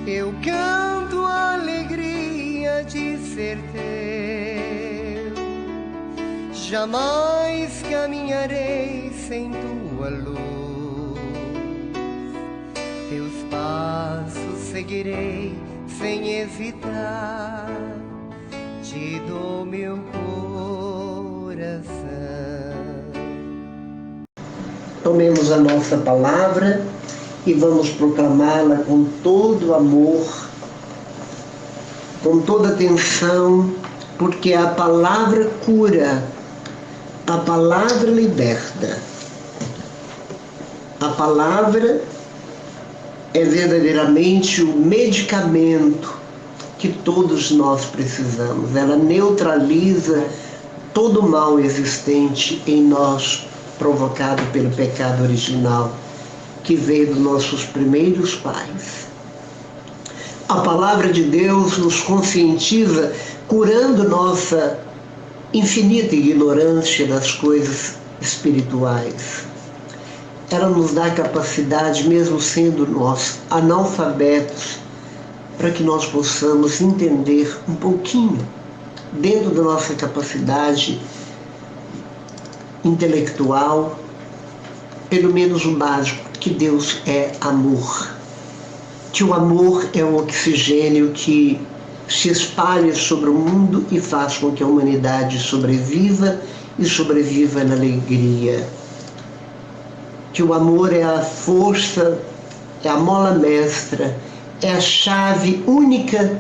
Eu canto a alegria de ser teu. Jamais caminharei sem tua luz. Teus passos seguirei sem hesitar. Te dou meu coração. Tomemos a nossa palavra e vamos proclamá-la com todo amor, com toda atenção, porque a palavra cura, a palavra liberta. A palavra é verdadeiramente o medicamento que todos nós precisamos. Ela neutraliza todo o mal existente em nós, provocado pelo pecado original, que veio dos nossos primeiros pais. A palavra de Deus nos conscientiza, curando nossa infinita ignorância das coisas espirituais. Ela nos dá capacidade, mesmo sendo nós analfabetos, para que nós possamos entender um pouquinho, dentro da nossa capacidade intelectual, pelo menos o básico, que Deus é amor. Que o amor é o oxigênio que se espalha sobre o mundo e faz com que a humanidade sobreviva e sobreviva na alegria. Que o amor é a força, é a mola mestra, é a chave única,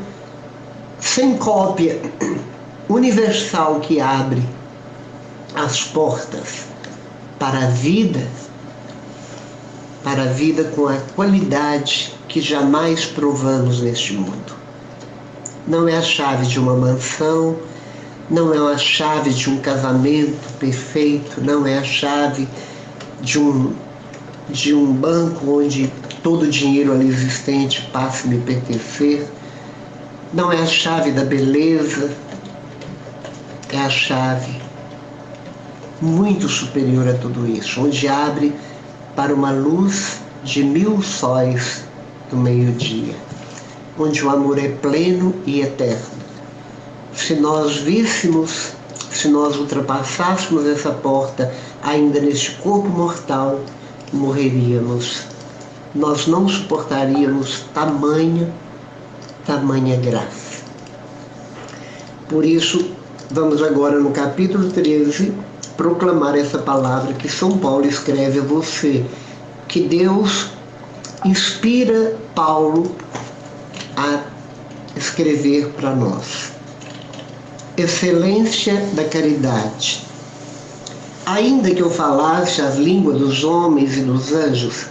sem cópia, universal, que abre as portas para a vida com a qualidade que jamais provamos neste mundo. Não é a chave de uma mansão, não é a chave de um casamento perfeito, não é a chave de um banco onde todo o dinheiro ali existente passa a me pertencer, não é a chave da beleza, é a chave muito superior a tudo isso, onde abre para uma luz de 1000 sóis do meio-dia, onde o amor é pleno e eterno. Se nós víssemos, se nós ultrapassássemos essa porta ainda neste corpo mortal, morreríamos. Nós não suportaríamos tamanha graça. Por isso, vamos agora no capítulo 13, proclamar essa palavra que São Paulo escreve a você, que Deus inspira Paulo a escrever para nós. Excelência da caridade. Ainda que eu falasse as línguas dos homens e dos anjos,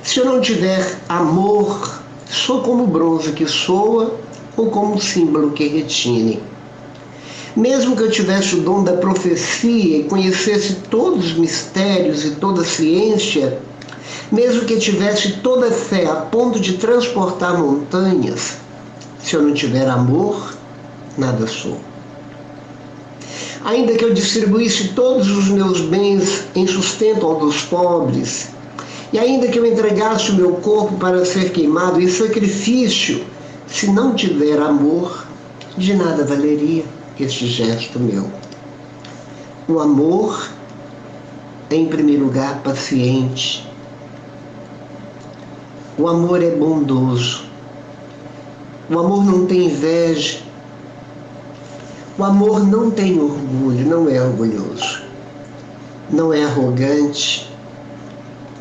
se eu não tiver amor, sou como bronze que soa ou como símbolo que retine. Mesmo que eu tivesse o dom da profecia e conhecesse todos os mistérios e toda a ciência, mesmo que eu tivesse toda a fé a ponto de transportar montanhas, se eu não tiver amor, nada sou. Ainda que eu distribuísse todos os meus bens em sustento aos dos pobres, e ainda que eu entregasse o meu corpo para ser queimado em sacrifício, se não tiver amor, de nada valeria este gesto meu. O amor é, em primeiro lugar, paciente. O amor é bondoso. O amor não tem inveja. O amor não tem orgulho, não é orgulhoso. Não é arrogante.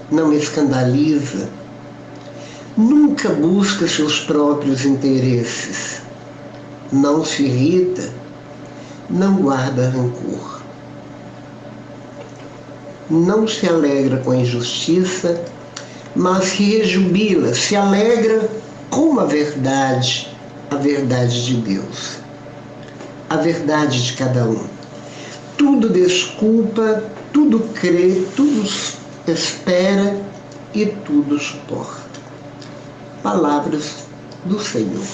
Não escandaliza. Nunca busca seus próprios interesses. Não se irrita. Não guarda rancor. Não se alegra com a injustiça, mas se rejubila, se alegra com a verdade de Deus, a verdade de cada um. Tudo desculpa, tudo crê, tudo espera e tudo suporta. Palavras do Senhor.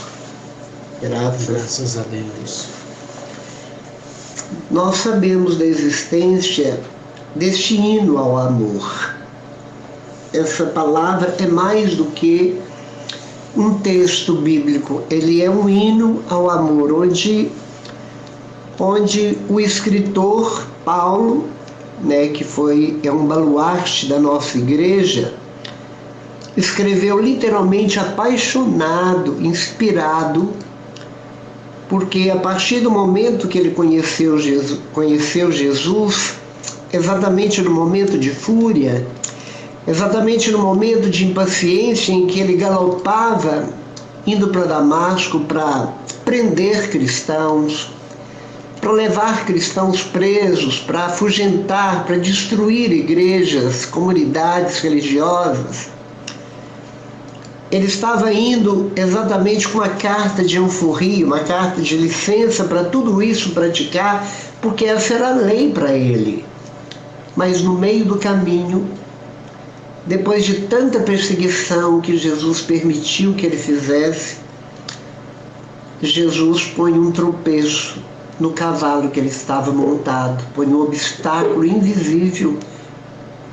Graças a Deus. Nós sabemos da existência deste hino ao amor. Essa palavra é mais do que um texto bíblico, ele é um hino ao amor, onde o escritor Paulo, né, que é um baluarte da nossa igreja, escreveu literalmente apaixonado, inspirado, porque a partir do momento que ele conheceu Jesus, exatamente no momento de fúria, exatamente no momento de impaciência em que ele galopava, indo para Damasco para prender cristãos, para levar cristãos presos, para afugentar, para destruir igrejas, comunidades religiosas. Ele estava indo exatamente com uma carta de euforia, uma carta de licença para tudo isso praticar, porque essa era a lei para ele. Mas no meio do caminho, depois de tanta perseguição que Jesus permitiu que ele fizesse, Jesus põe um tropeço no cavalo que ele estava montado, põe um obstáculo invisível,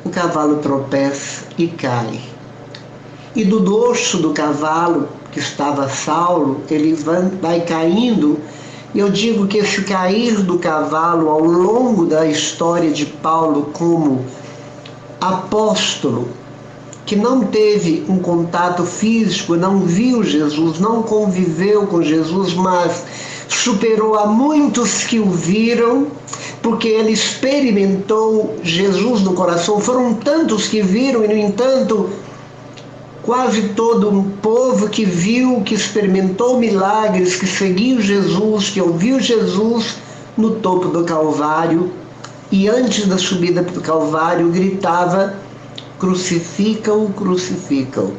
o cavalo tropeça e cai. E do dorso do cavalo, que estava Saulo, ele vai caindo. E eu digo que esse cair do cavalo ao longo da história de Paulo como apóstolo, que não teve um contato físico, não viu Jesus, não conviveu com Jesus, mas superou a muitos que o viram, porque ele experimentou Jesus no coração. Foram tantos que viram e, no entanto, quase todo um povo que viu, que experimentou milagres, que seguiu Jesus, que ouviu Jesus no topo do Calvário, e antes da subida para o Calvário gritava: crucificam, crucificam.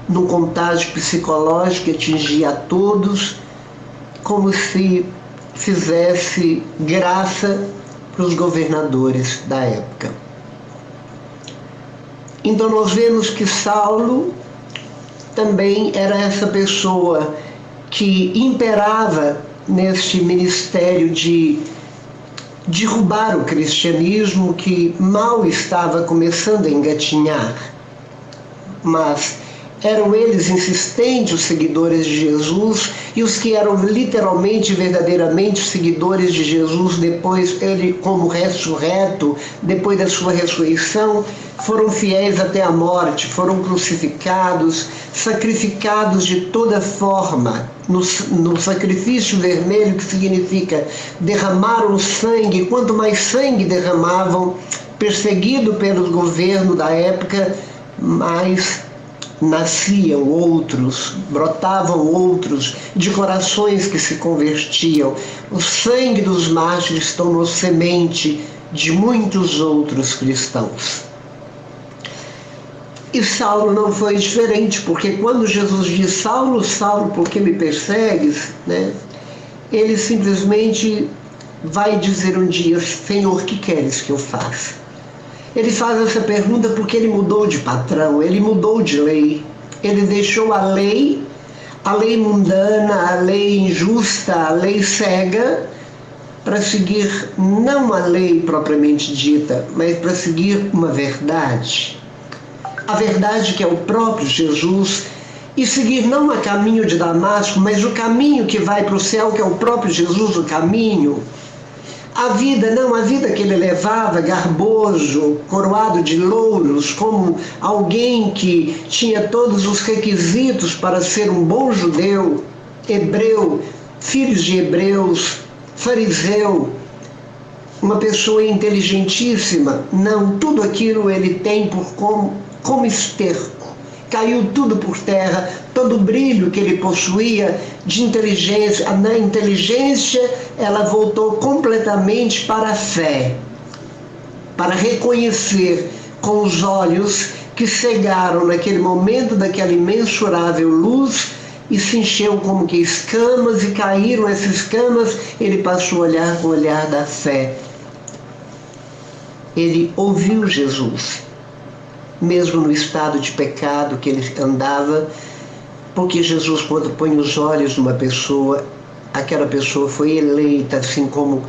Num contágio psicológico que atingia a todos, como se fizesse graça para os governadores da época. Então nós vemos que Saulo também era essa pessoa que imperava neste ministério de derrubar o cristianismo, que mal estava começando a engatinhar. Mas eram eles insistentes, os seguidores de Jesus, e os que eram literalmente, verdadeiramente seguidores de Jesus, depois ele como ressurreto, depois da sua ressurreição, foram fiéis até a morte, foram crucificados, sacrificados de toda forma, no sacrifício vermelho, que significa derramaram sangue. Quanto mais sangue derramavam, perseguido pelo governo da época, mais nasciam outros, brotavam outros, de corações que se convertiam. O sangue dos mártires tornou semente de muitos outros cristãos. E Saulo não foi diferente, porque quando Jesus diz: Saulo, Saulo, por que me persegues? Ele simplesmente vai dizer um dia: Senhor, que queres que eu faça? Ele faz essa pergunta porque ele mudou de patrão, ele mudou de lei. Ele deixou a lei mundana, a lei injusta, a lei cega, para seguir não a lei propriamente dita, mas para seguir uma verdade. A verdade que é o próprio Jesus, e seguir não o caminho de Damasco, mas o caminho que vai para o céu, que é o próprio Jesus, o caminho. A vida que ele levava, garboso, coroado de louros, como alguém que tinha todos os requisitos para ser um bom judeu, hebreu, filhos de hebreus, fariseu, uma pessoa inteligentíssima. Não, tudo aquilo ele tem como esterco. Caiu tudo por terra, todo o brilho que ele possuía de inteligência. Na inteligência, ela voltou completamente para a fé, para reconhecer com os olhos que cegaram naquele momento daquela imensurável luz, e se encheu como que escamas, e caíram essas escamas. Ele passou a olhar com o olhar da fé. Ele ouviu Jesus, mesmo no estado de pecado que ele andava, porque Jesus, quando põe os olhos numa pessoa, aquela pessoa foi eleita, assim como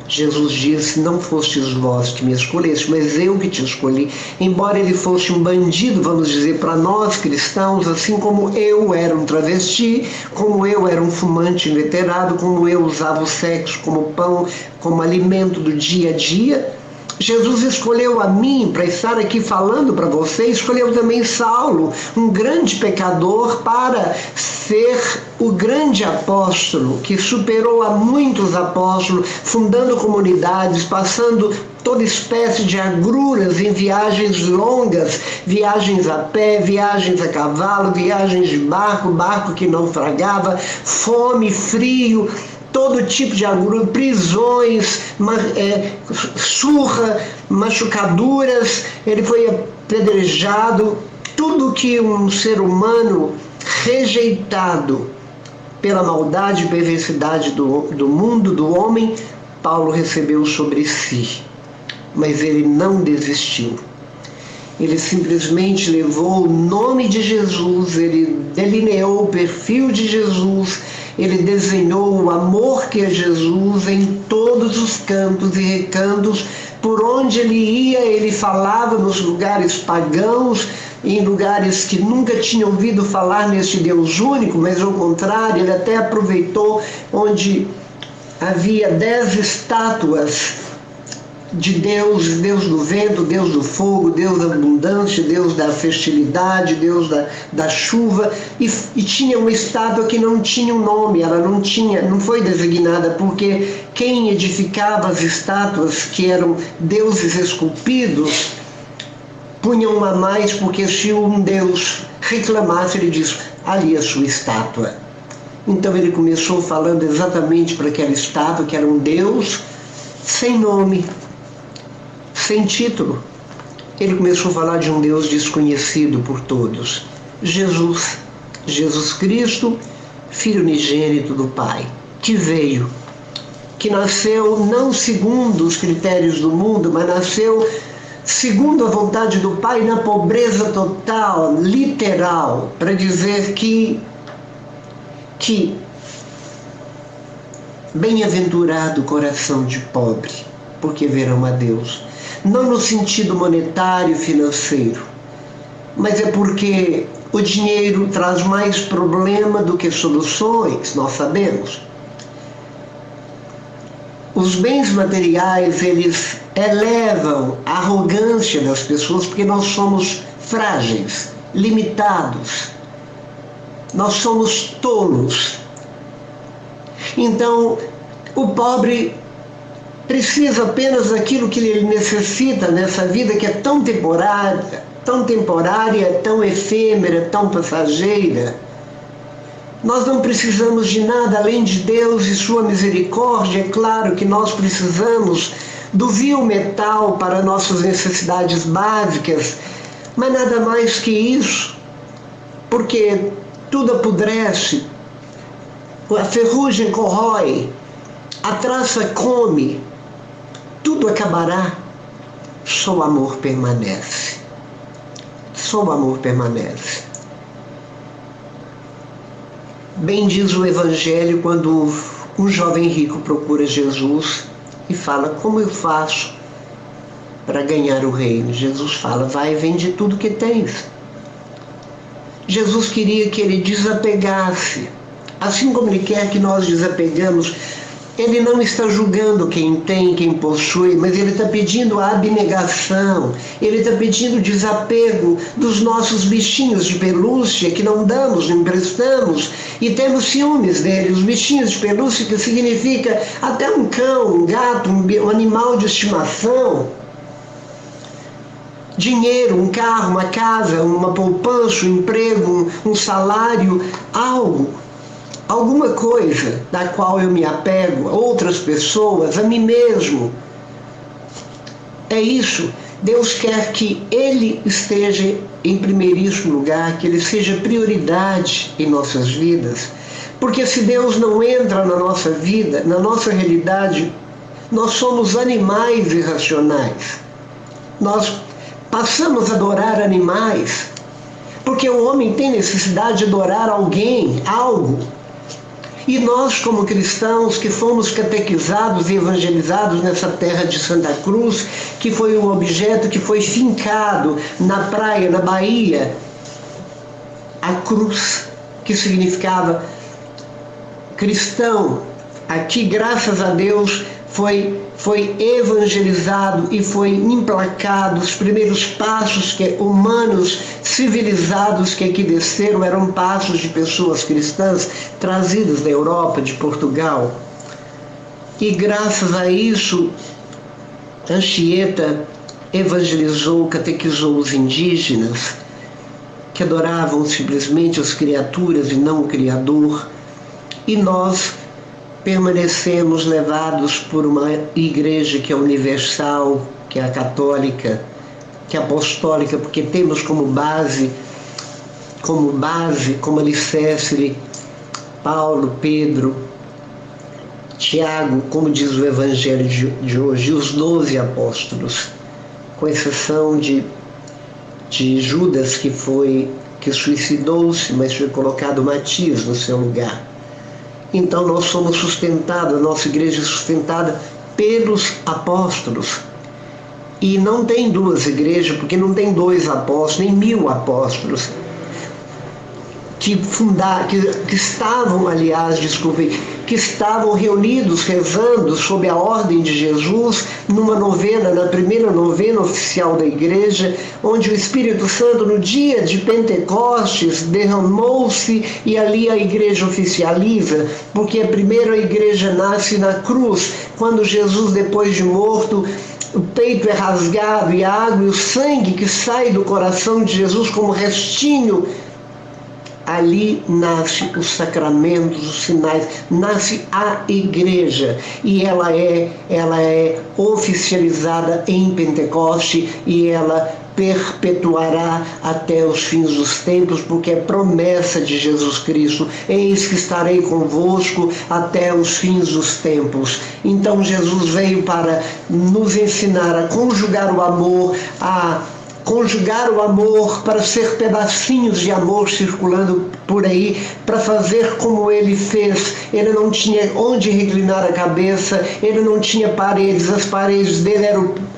Jesus disse: não fostes vós que me escolheste, mas eu que te escolhi. Embora ele fosse um bandido, vamos dizer, para nós cristãos, assim como eu era um travesti, como eu era um fumante inveterado, como eu usava o sexo como pão, como alimento do dia a dia, Jesus escolheu a mim para estar aqui falando para vocês, escolheu também Saulo, um grande pecador, para ser o grande apóstolo que superou a muitos apóstolos, fundando comunidades, passando toda espécie de agruras em viagens longas, viagens a pé, viagens a cavalo, viagens de barco, barco que naufragava, fome, frio, todo tipo de agulha, prisões, surra, machucaduras, ele foi apedrejado, tudo que um ser humano rejeitado pela maldade e perversidade do mundo, do homem, Paulo recebeu sobre si. Mas ele não desistiu. Ele simplesmente levou o nome de Jesus, ele delineou o perfil de Jesus, ele desenhou o amor que é Jesus em todos os cantos e recantos. Por onde ele ia, ele falava nos lugares pagãos, em lugares que nunca tinham ouvido falar neste Deus único, mas ao contrário, ele até aproveitou onde havia 10 estátuas de Deus, Deus do vento, Deus do fogo, Deus da abundância, Deus da fertilidade, Deus da chuva, e tinha uma estátua que não tinha um nome, ela não foi designada, porque quem edificava as estátuas, que eram deuses esculpidos, punham uma a mais, porque se um Deus reclamasse, ele diz: ali a sua estátua. Então ele começou falando exatamente para aquela estátua, que era um Deus sem nome, sem título. Ele começou a falar de um Deus desconhecido por todos. Jesus Cristo, Filho unigênito do Pai, que veio, que nasceu não segundo os critérios do mundo, mas nasceu segundo a vontade do Pai, na pobreza total, literal, para dizer que bem-aventurado o coração de pobre, porque verão a Deus. Não no sentido monetário, financeiro, mas é porque o dinheiro traz mais problema do que soluções, nós sabemos. Os bens materiais, eles elevam a arrogância das pessoas, porque nós somos frágeis, limitados, nós somos tolos. Então, o pobre precisa apenas daquilo que ele necessita nessa vida, que é tão temporária, tão efêmera, tão passageira. Nós não precisamos de nada além de Deus e sua misericórdia. É claro que nós precisamos do vil metal para nossas necessidades básicas, mas nada mais que isso, porque tudo apodrece, a ferrugem corrói, a traça come, tudo acabará, só o amor permanece. Só o amor permanece. Bem diz o Evangelho quando um jovem rico procura Jesus e fala: como eu faço para ganhar o reino? Jesus fala: vai e vende tudo que tens. Jesus queria que ele desapegasse. Assim como ele quer que nós desapegamos, ele não está julgando quem tem, quem possui, mas ele está pedindo a abnegação, ele está pedindo o desapego dos nossos bichinhos de pelúcia que não damos, não emprestamos, e temos ciúmes deles. Os bichinhos de pelúcia, que significa até um cão, um gato, um animal de estimação. Dinheiro, um carro, uma casa, uma poupança, um emprego, um salário, alguma coisa da qual eu me apego, a outras pessoas, a mim mesmo. É isso. Deus quer que Ele esteja em primeiríssimo lugar, que Ele seja prioridade em nossas vidas. Porque se Deus não entra na nossa vida, na nossa realidade, nós somos animais irracionais. Nós passamos a adorar animais, porque o homem tem necessidade de adorar alguém, algo. E nós, como cristãos, que fomos catequizados e evangelizados nessa terra de Santa Cruz, que foi um objeto que foi fincado na praia, na Bahia, a cruz, que significava cristão, aqui, graças a Deus, foi evangelizado e foi emplacado. Os primeiros passos humanos civilizados que aqui desceram eram passos de pessoas cristãs trazidas da Europa, de Portugal. E graças a isso, Anchieta evangelizou, catequizou os indígenas, que adoravam simplesmente as criaturas e não o Criador. E nós permanecemos levados por uma igreja que é universal, que é a católica, que é apostólica, porque temos como base, como alicerce, Paulo, Pedro, Tiago, como diz o Evangelho de hoje, os 12 apóstolos, com exceção de Judas, que suicidou-se, mas foi colocado Matias no seu lugar. Então nós somos sustentados, a nossa igreja é sustentada pelos apóstolos. E não tem duas igrejas, porque não tem 2 apóstolos, nem 1000 apóstolos, que estavam reunidos, rezando sob a ordem de Jesus, numa novena, na primeira novena oficial da igreja, onde o Espírito Santo, no dia de Pentecostes, derramou-se, e ali a igreja oficializa, porque primeiro a igreja nasce na cruz, quando Jesus, depois de morto, o peito é rasgado e a água e o sangue que sai do coração de Jesus como restinho, ali nasce os sacramentos, os sinais, nasce a igreja, e ela é oficializada em Pentecoste, e ela perpetuará até os fins dos tempos, porque é promessa de Jesus Cristo: eis que estarei convosco até os fins dos tempos. Então Jesus veio para nos ensinar a conjugar o amor, para ser pedacinhos de amor circulando por aí, para fazer como ele fez. Ele não tinha onde reclinar a cabeça, ele não tinha paredes, as paredes dele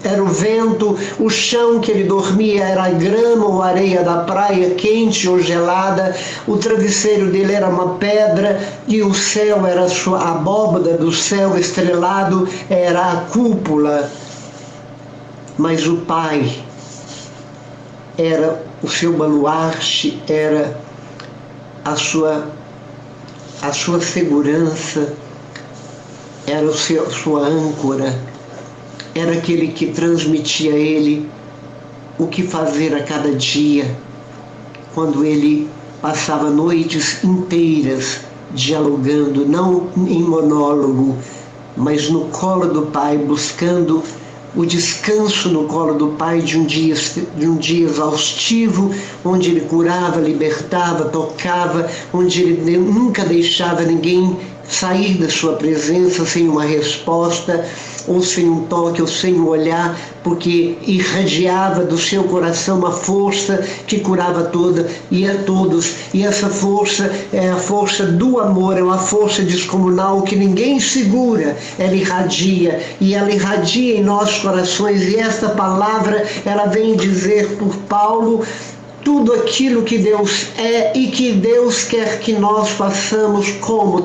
era o vento, o chão que ele dormia era a grama ou areia da praia, quente ou gelada, o travesseiro dele era uma pedra, e o céu era a abóbada do céu estrelado, era a cúpula. Mas o Pai era o seu baluarte, era a sua segurança, era a sua âncora, era aquele que transmitia a ele o que fazer a cada dia, quando ele passava noites inteiras dialogando, não em monólogo, mas no colo do Pai, buscando o descanso no colo do Pai de um dia exaustivo, onde ele curava, libertava, tocava, onde ele nunca deixava ninguém sair da sua presença sem uma resposta, ou sem um toque, ou sem um olhar, porque irradiava do seu coração uma força que curava todos, e essa força é a força do amor, é uma força descomunal que ninguém segura, ela irradia, e ela irradia em nossos corações, e esta palavra, ela vem dizer por Paulo tudo aquilo que Deus é e que Deus quer que nós façamos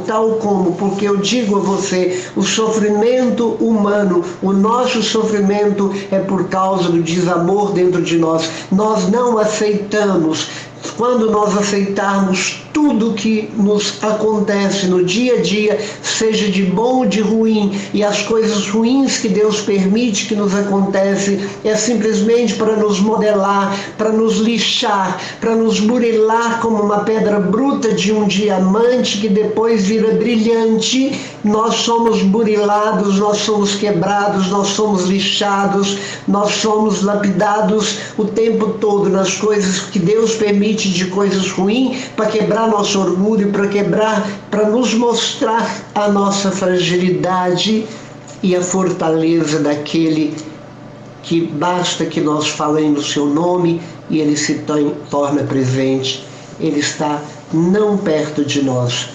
tal como, porque eu digo a você, o sofrimento humano, o nosso sofrimento é por causa do desamor dentro de nós. Nós não aceitamos. Quando nós aceitarmos tudo que nos acontece no dia a dia, seja de bom ou de ruim, e as coisas ruins que Deus permite que nos acontecem, é simplesmente para nos modelar, para nos lixar, para nos burilar como uma pedra bruta de um diamante que depois vira brilhante. Nós somos burilados, nós somos quebrados, nós somos lixados, nós somos lapidados o tempo todo nas coisas que Deus permite de coisas ruins, para quebrar nosso orgulho, para nos mostrar a nossa fragilidade e a fortaleza daquele que basta que nós falemos o seu nome e ele se torna presente. Ele está não perto de nós,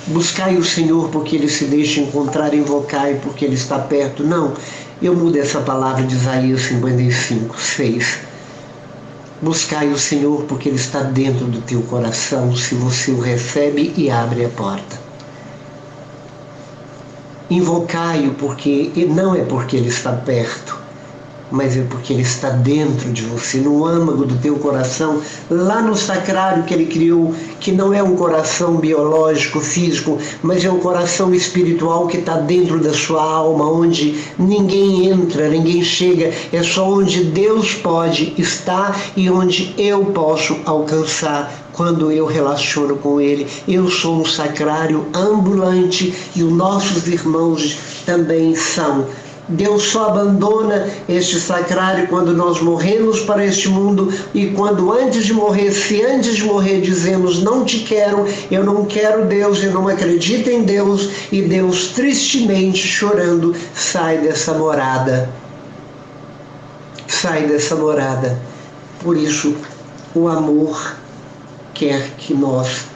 Buscai o Senhor porque Ele se deixa encontrar, invocai porque Ele está perto. Não, eu mudo essa palavra de Isaías 55, 6. Buscai o Senhor porque Ele está dentro do teu coração, se você o recebe e abre a porta. Invocai-o porque não é porque Ele está perto, mas é porque Ele está dentro de você, no âmago do teu coração, lá no sacrário que Ele criou, que não é um coração biológico, físico, mas é um coração espiritual que está dentro da sua alma, onde ninguém entra, ninguém chega, é só onde Deus pode estar e onde eu posso alcançar quando eu relaciono com Ele. Eu sou um sacrário ambulante e os nossos irmãos também são. Deus só abandona este sacrário quando nós morremos para este mundo e quando antes de morrer, se antes de morrer dizemos não te quero, eu não quero Deus, eu não acredito em Deus, e Deus tristemente chorando sai dessa morada. Sai dessa morada. Por isso o amor quer que nós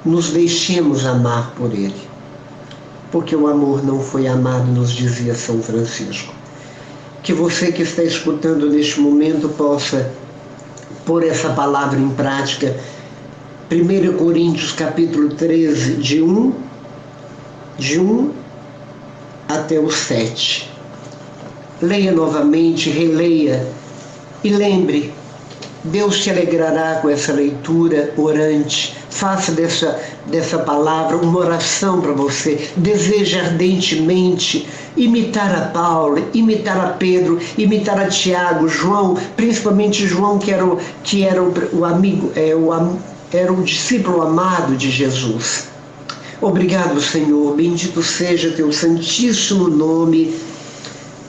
nos deixemos amar por Ele. Porque o amor não foi amado, nos dizia São Francisco. Que você que está escutando neste momento possa pôr essa palavra em prática. 1 Coríntios capítulo 13, de 1 até o 7. Leia novamente, releia e lembre, Deus te alegrará com essa leitura orante. Faça dessa palavra uma oração para você. Deseja ardentemente imitar a Paulo, imitar a Pedro, imitar a Tiago, João, principalmente João, que era o amigo, era o discípulo amado de Jesus. Obrigado, Senhor. Bendito seja teu santíssimo nome.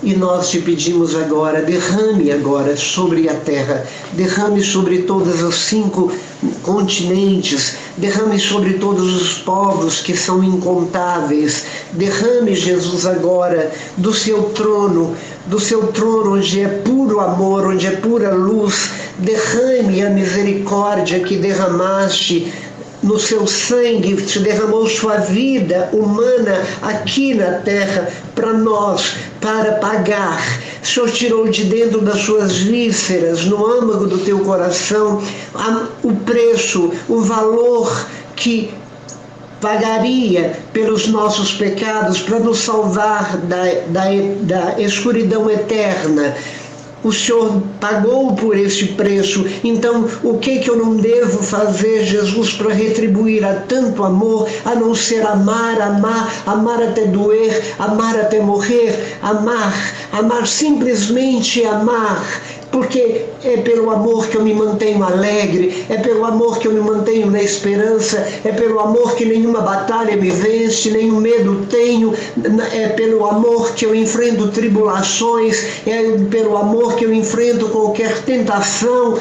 E nós te pedimos agora, derrame agora sobre a terra, derrame sobre todas as 5 continentes, derrame sobre todos os povos que são incontáveis, derrame, Jesus, agora do seu trono onde é puro amor, onde é pura luz, derrame a misericórdia que derramaste no seu sangue, te derramou sua vida humana aqui na terra para nós, para pagar. O Senhor tirou de dentro das suas vísceras, no âmago do teu coração, o preço, o valor que pagaria pelos nossos pecados para nos salvar da escuridão eterna. O Senhor pagou por esse preço, então o que eu não devo fazer, Jesus, para retribuir a tanto amor, a não ser amar até doer, amar até morrer, amar, simplesmente amar, porque é pelo amor que eu me mantenho alegre, é pelo amor que eu me mantenho na esperança, é pelo amor que nenhuma batalha me vence, nenhum medo tenho, é pelo amor que eu enfrento tribulações, é pelo amor que eu enfrento qualquer tentação,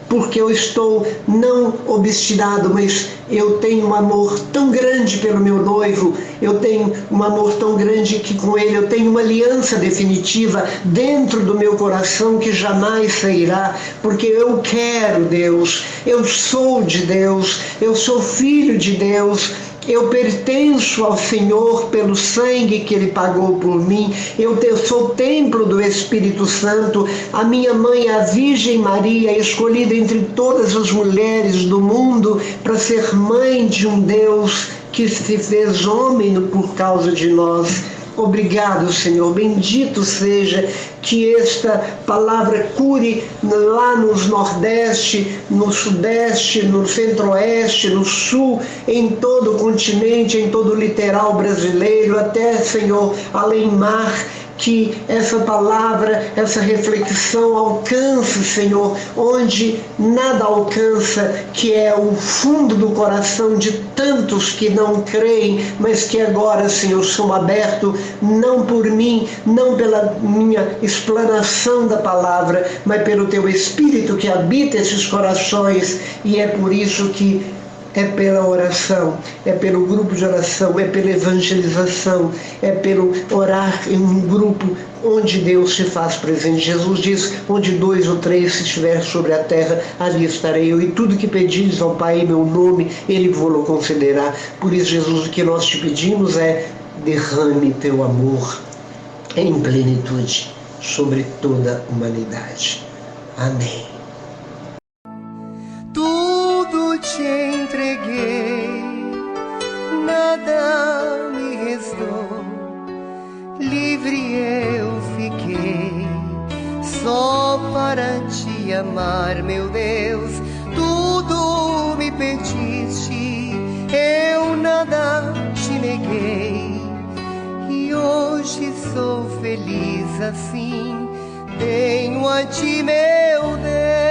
porque eu estou não obstinado, mas eu tenho um amor tão grande pelo meu noivo, eu tenho um amor tão grande que com ele eu tenho uma aliança definitiva dentro do meu coração que jamais sairá, porque eu quero Deus, eu sou de Deus, eu sou filho de Deus, eu pertenço ao Senhor pelo sangue que Ele pagou por mim. Eu sou templo do Espírito Santo. A minha mãe, a Virgem Maria, escolhida entre todas as mulheres do mundo para ser mãe de um Deus que se fez homem por causa de nós. Obrigado, Senhor. Bendito seja que esta palavra cure lá nos Nordeste, no Sudeste, no Centro-Oeste, no Sul, em todo o continente, em todo o litoral brasileiro, até, Senhor, além mar, que essa palavra, essa reflexão alcance, Senhor, onde nada alcança, que é o fundo do coração de tantos que não creem, mas que agora, Senhor, são abertos, não por mim, não pela minha explanação da palavra, mas pelo Teu Espírito que habita esses corações, e é por isso que é pela oração, é pelo grupo de oração, é pela evangelização, é pelo orar em um grupo onde Deus se faz presente. Jesus diz, onde 2 ou 3 se estiver sobre a terra, ali estarei eu. E tudo que pedis ao Pai em meu nome, Ele vos concederá. Por isso, Jesus, o que nós te pedimos é, derrame teu amor em plenitude sobre toda a humanidade. Amém. Tudo te entreguei, nada me restou, livre eu fiquei, só para te amar, meu Deus. Tudo me pediste, eu nada te neguei, e hoje sou feliz assim, tenho a ti, meu Deus.